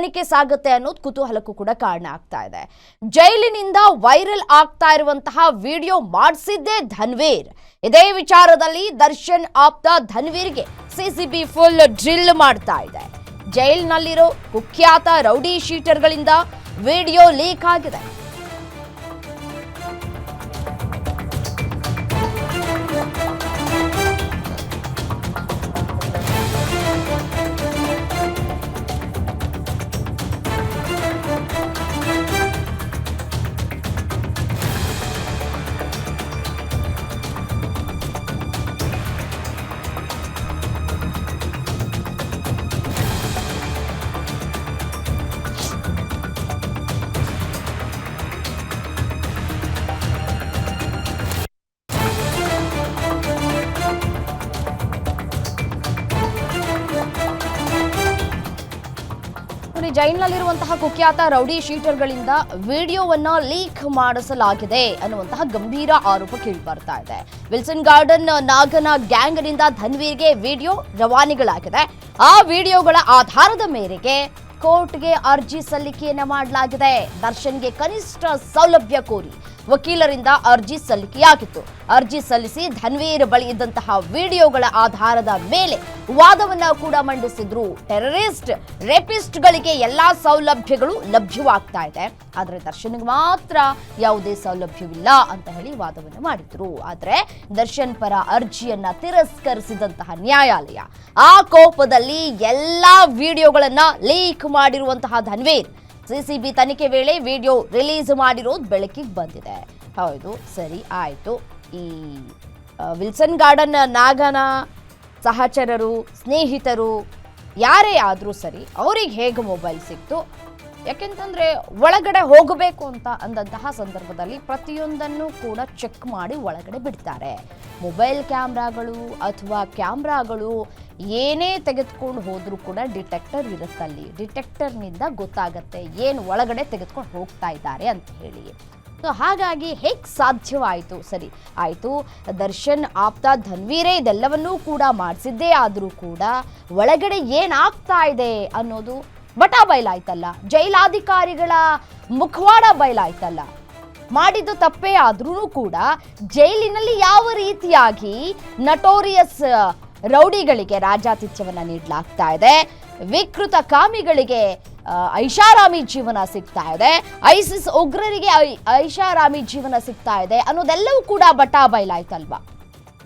ತನಿಖೆ ಸಾಗುತ್ತೆ ಅನ್ನೋದು ಕುತೂಹಲಕ್ಕೂ ಕೂಡ ಕಾರಣ ಆಗ್ತಾ ಇದೆ. ಜೈಲಿನಿಂದ ವೈರಲ್ ಆಗ್ತಾ ಇರುವಂತಹ ವಿಡಿಯೋ ಮಾಡಿಸಿದ್ದೇ ಧನ್ವೀರ್. ಇದೇ ವಿಚಾರದಲ್ಲಿ ದರ್ಶನ್ ಆಪ್ತ ಧನ್ವೀರ್ಗೆ ಸಿಸಿಬಿ ಫುಲ್ ಡ್ರಿಲ್ ಮಾಡ್ತಾ ಇದೆ. ಜೈಲಿನಲ್ಲಿರೋ ಕುಖ್ಯಾತ ರೌಡಿ ಶೀಟರ್ಗಳಿಂದ ವಿಡಿಯೋ ಲೀಕ್ ಆಗಿದೆ. ಜೈಲಿನಲ್ಲಿರುವಂತಹ ಕುಖ್ಯಾತ ರೌಡಿ ಶೀಟರ್ಗಳಿಂದ ವಿಡಿಯೋವನ್ನ ಲೀಕ್ ಮಾಡಿಸಲಾಗಿದೆ ಅನ್ನುವಂತಹ ಗಂಭೀರ ಆರೋಪ ಕೇಳಿ ಬರ್ತಾ ಇದೆ. ವಿಲ್ಸನ್ ಗಾರ್ಡನ್ ನಾಗನ ಗ್ಯಾಂಗ್ನಿಂದ ಧನ್ವೀರ್ಗೆ ವಿಡಿಯೋ ರವಾನೆಗಳಾಗಿದೆ. ಆ ವಿಡಿಯೋಗಳ ಆಧಾರದ ಮೇರೆಗೆ ಕೋರ್ಟ್ಗೆ ಅರ್ಜಿ ಸಲ್ಲಿಕೆಯನ್ನ ಮಾಡಲಾಗಿದೆ. ದರ್ಶನ್ಗೆ ಕನಿಷ್ಠ ಸೌಲಭ್ಯ ಕೋರಿ ವಕೀಲರಿಂದ ಅರ್ಜಿ ಸಲ್ಲಿಕೆಯಾಗಿತ್ತು. ಅರ್ಜಿ ಸಲ್ಲಿಸಿ ಧನ್ವೀರ್ ಬಳಿ ಇದ್ದಂತಹ ವಿಡಿಯೋಗಳ ಆಧಾರದ ಮೇಲೆ ವಾದವನ್ನ ಕೂಡ ಮಂಡಿಸಿದ್ರು. ಟೆರರಿಸ್ಟ್ ರೇಪಿಸ್ಟ್ಗಳಿಗೆ ಎಲ್ಲಾ ಸೌಲಭ್ಯಗಳು ಲಭ್ಯವಾಗ್ತಾ ಇದೆ, ಆದ್ರೆ ದರ್ಶನ್ಗೆ ಮಾತ್ರ ಯಾವುದೇ ಸೌಲಭ್ಯವಿಲ್ಲ ಅಂತ ಹೇಳಿ ವಾದವನ್ನು ಮಾಡಿದ್ರು. ಆದ್ರೆ ದರ್ಶನ್ ಪರ ಅರ್ಜಿಯನ್ನ ತಿರಸ್ಕರಿಸಿದಂತಹ ನ್ಯಾಯಾಲಯ ಆ ಕೋಪದಲ್ಲಿ ಎಲ್ಲಾ ವಿಡಿಯೋಗಳನ್ನ ಲೀಕ್ ಮಾಡಿರುವಂತಹ ಧನ್ವೀರ್ ಸಿಸಿಬಿ ತನಿಖೆ ವೇಳೆ ವಿಡಿಯೋ ರಿಲೀಸ್ ಮಾಡಿರೋದು ಬೆಳಕಿಗೆ ಬಂದಿದೆ. ಹೌದು, ಸರಿ, ಆಯ್ತು. ಈ ವಿಲ್ಸನ್ ಗಾರ್ಡನ್ ನಾಗನ ಸಹಚರರು, ಸ್ನೇಹಿತರು ಯಾರೇ ಆದರೂ ಸರಿ, ಅವ್ರಿಗೆ ಹೇಗೆ ಮೊಬೈಲ್ ಸಿಕ್ತು? ಯಾಕೆಂತಂದ್ರೆ ಒಳಗಡೆ ಹೋಗಬೇಕು ಅಂತ ಅಂದಂತಹ ಸಂದರ್ಭದಲ್ಲಿ ಪ್ರತಿಯೊಂದನ್ನು ಕೂಡ ಚೆಕ್ ಮಾಡಿ ಒಳಗಡೆ ಬಿಡ್ತಾರೆ. ಮೊಬೈಲ್ ಕ್ಯಾಮ್ರಾಗಳು ಅಥವಾ ಕ್ಯಾಮ್ರಾಗಳು ಏನೇ ತೆಗೆದುಕೊಂಡು ಹೋದ್ರೂ ಕೂಡ ಡಿಟೆಕ್ಟರ್ ಇರುತ್ತಲ್ಲಿ. ಡಿಟೆಕ್ಟರ್ನಿಂದ ಗೊತ್ತಾಗತ್ತೆ ಏನು ಒಳಗಡೆ ತೆಗೆದುಕೊಂಡು ಹೋಗ್ತಾ ಇದ್ದಾರೆ ಅಂತ ಹೇಳಿ. ಸೊ ಹಾಗಾಗಿ ಹೇಗೆ ಸಾಧ್ಯವಾಯಿತು? ಸರಿ ಆಯಿತು, ದರ್ಶನ್ ಆಪ್ತ ಧನ್ವೀರೇ ಇದೆಲ್ಲವನ್ನೂ ಕೂಡ ಮಾಡಿಸಿದ್ದೇ ಆದರೂ ಕೂಡ ಒಳಗಡೆ ಏನಾಗ್ತಾ ಇದೆ ಅನ್ನೋದು ಬಟಾ ಬಯಲಾಯ್ತಲ್ಲ. ಜೈಲಾಧಿಕಾರಿಗಳ ಮುಖವಾಡ ಬಯಲಾಯ್ತಲ್ಲ. ಮಾಡಿದ್ದು ತಪ್ಪೇ ಆದ್ರೂ ಕೂಡ ಜೈಲಿನಲ್ಲಿ ಯಾವ ರೀತಿಯಾಗಿ ನಟೋರಿಯಸ್ ರೌಡಿಗಳಿಗೆ ರಾಜಾತಿಥ್ಯವನ್ನ ನೀಡಲಾಗ್ತಾ ಇದೆ, ವಿಕೃತ ಕಾಮಿಗಳಿಗೆ ಐಷಾರಾಮಿ ಜೀವನ ಸಿಗ್ತಾ ಇದೆ, ಐಸಿಸ್ ಉಗ್ರರಿಗೆ ಐಷಾರಾಮಿ ಜೀವನ ಸಿಗ್ತಾ ಇದೆ ಅನ್ನೋದೆಲ್ಲವೂ ಕೂಡ ಬಟಾ ಬಯಲಾಯ್ತಲ್ವಾ.